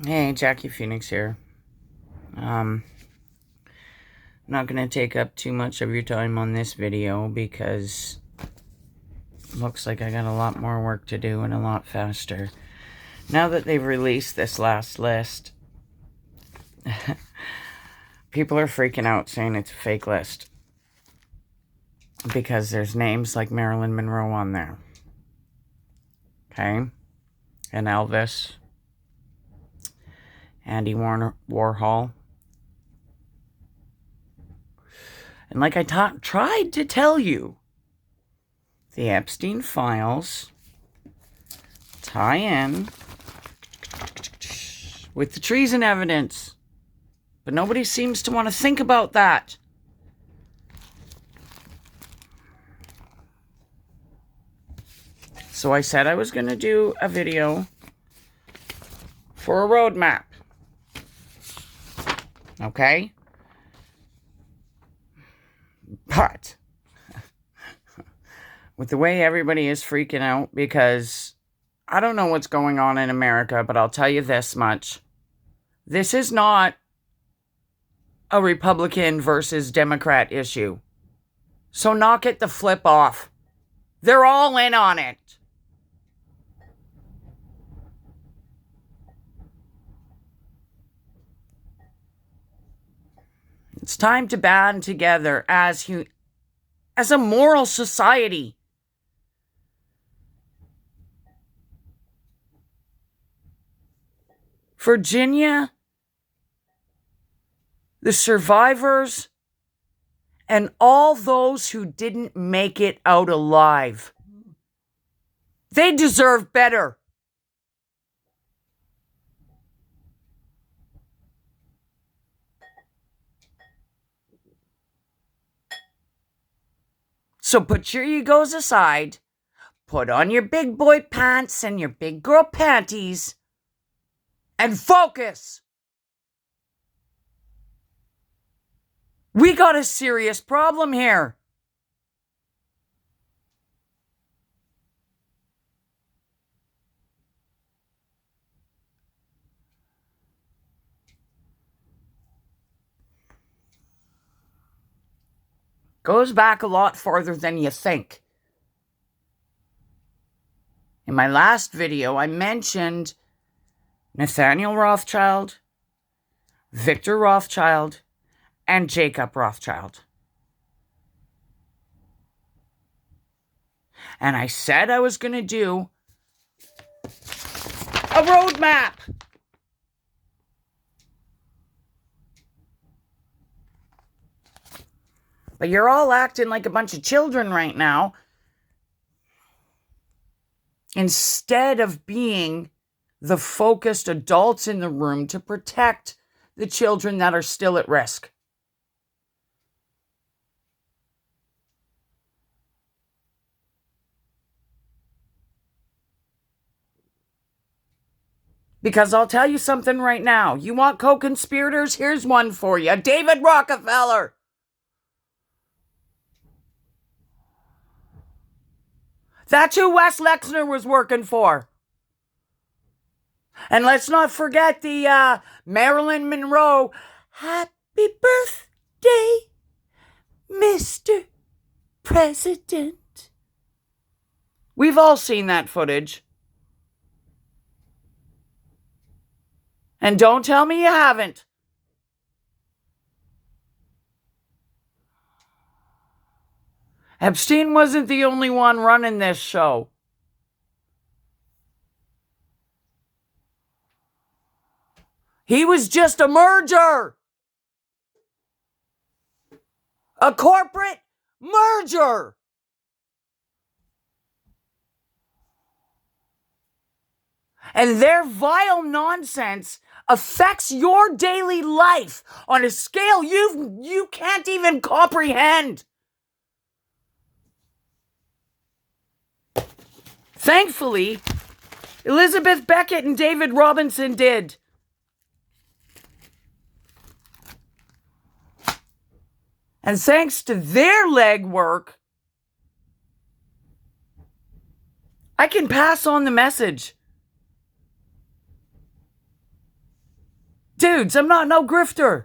Hey, Jackie Phoenix here. I'm not going to take up too much of your time on this video because it looks like I got a lot more work to do and a lot faster. Now that they've released this last list, people are freaking out saying it's a fake list because there's names like Marilyn Monroe on there. Okay? And Elvis, Andy Warhol. And like I tried to tell you, the Epstein files tie in with the treason evidence. But nobody seems to want to think about that. So I said I was going to do a video for a road map. Okay? But with the way everybody is freaking out, because I don't know what's going on in America, but I'll tell you this much. This is not a Republican versus Democrat issue. So knock it the flip off. They're all in on it. It's time to band together as a moral society. Virginia, the survivors, and all those who didn't make it out alive. They deserve better. So put your egos aside, put on your big boy pants and your big girl panties, and focus. We got a serious problem here. Goes back a lot farther than you think. In my last video, I mentioned Nathaniel Rothschild, Victor Rothschild, and Jacob Rothschild. And I said I was going to do a road map. But you're all acting like a bunch of children right now, instead of being the focused adults in the room to protect the children that are still at risk. Because I'll tell you something right now. You want co-conspirators? Here's one for you. David Rockefeller. That's who Wes Lexner was working for. And let's not forget the Marilyn Monroe. Happy birthday, Mr. President. We've all seen that footage. And don't tell me you haven't. Epstein wasn't the only one running this show. He was just a merger. A corporate merger. And their vile nonsense affects your daily life on a scale you can't even comprehend. Thankfully, Elizabeth Beckett and David Robinson did. And thanks to their legwork, I can pass on the message. Dudes, I'm not no grifter.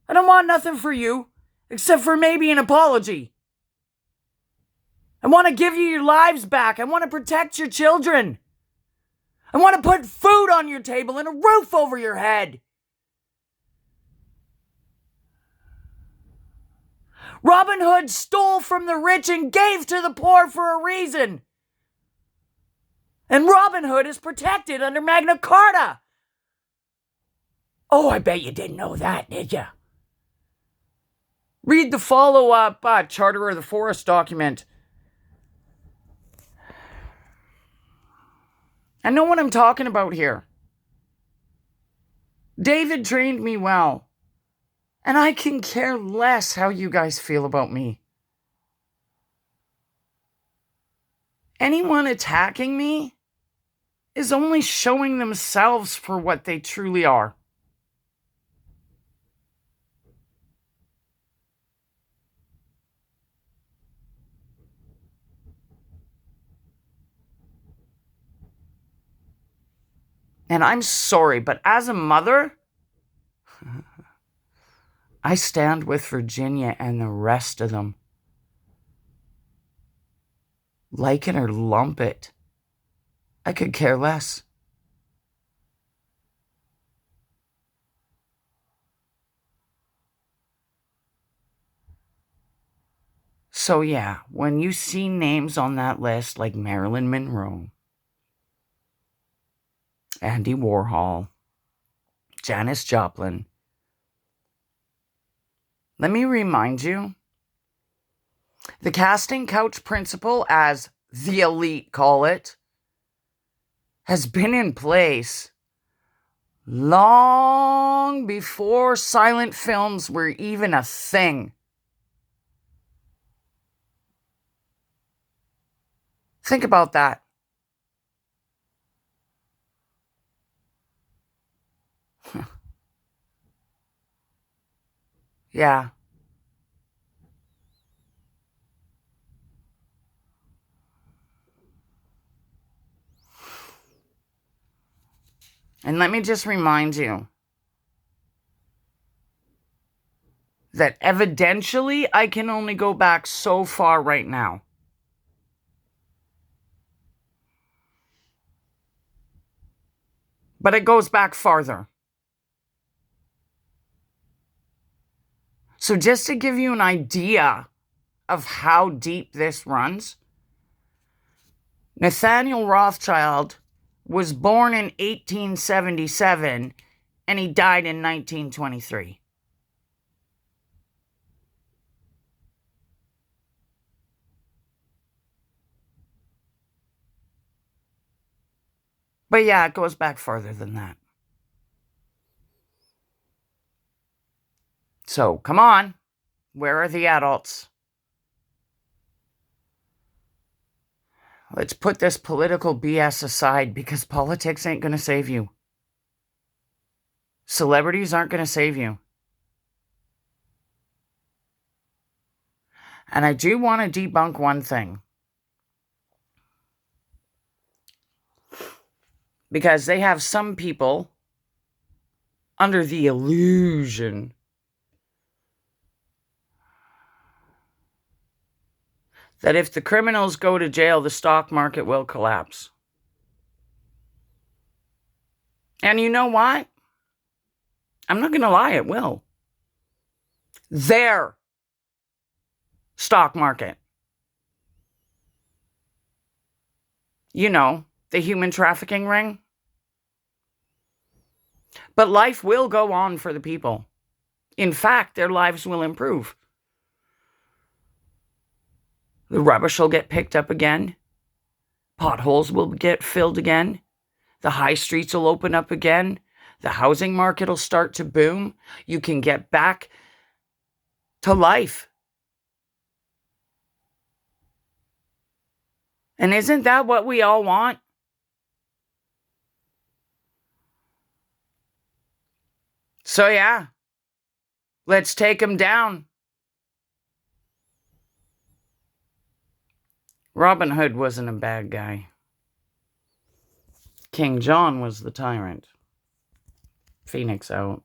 I don't want nothing for you, except for maybe an apology. I want to give you your lives back. I want to protect your children. I want to put food on your table and a roof over your head. Robin Hood stole from the rich and gave to the poor for a reason. And Robin Hood is protected under Magna Carta. Oh, I bet you didn't know that, did you? Read the follow-up Charter of the Forest document. I know what I'm talking about here. David trained me well. And I can care less how you guys feel about me. Anyone attacking me is only showing themselves for what they truly are. And I'm sorry, but as a mother, I stand with Virginia and the rest of them. Like it or lump it. I could care less. So yeah, when you see names on that list like Marilyn Monroe, Andy Warhol, Janis Joplin, let me remind you, the casting couch principle, as the elite call it, has been in place long before silent films were even a thing. Think about that. Yeah. And let me just remind you that evidentially I can only go back so far right now. But it goes back farther. So just to give you an idea of how deep this runs, Nathaniel Rothschild was born in 1877 and he died in 1923. But yeah, it goes back farther than that. So, come on. Where are the adults? Let's put this political BS aside because politics ain't going to save you. Celebrities aren't going to save you. And I do want to debunk one thing. Because they have some people under the illusion that if the criminals go to jail, the stock market will collapse. And you know what? I'm not going to lie, it will. Their stock market. You know, the human trafficking ring. But life will go on for the people. In fact, their lives will improve. The rubbish will get picked up again. Potholes will get filled again. The high streets will open up again. The housing market will start to boom. You can get back to life. And isn't that what we all want? So yeah, let's take them down. Robin Hood wasn't a bad guy. King John was the tyrant. Phoenix out.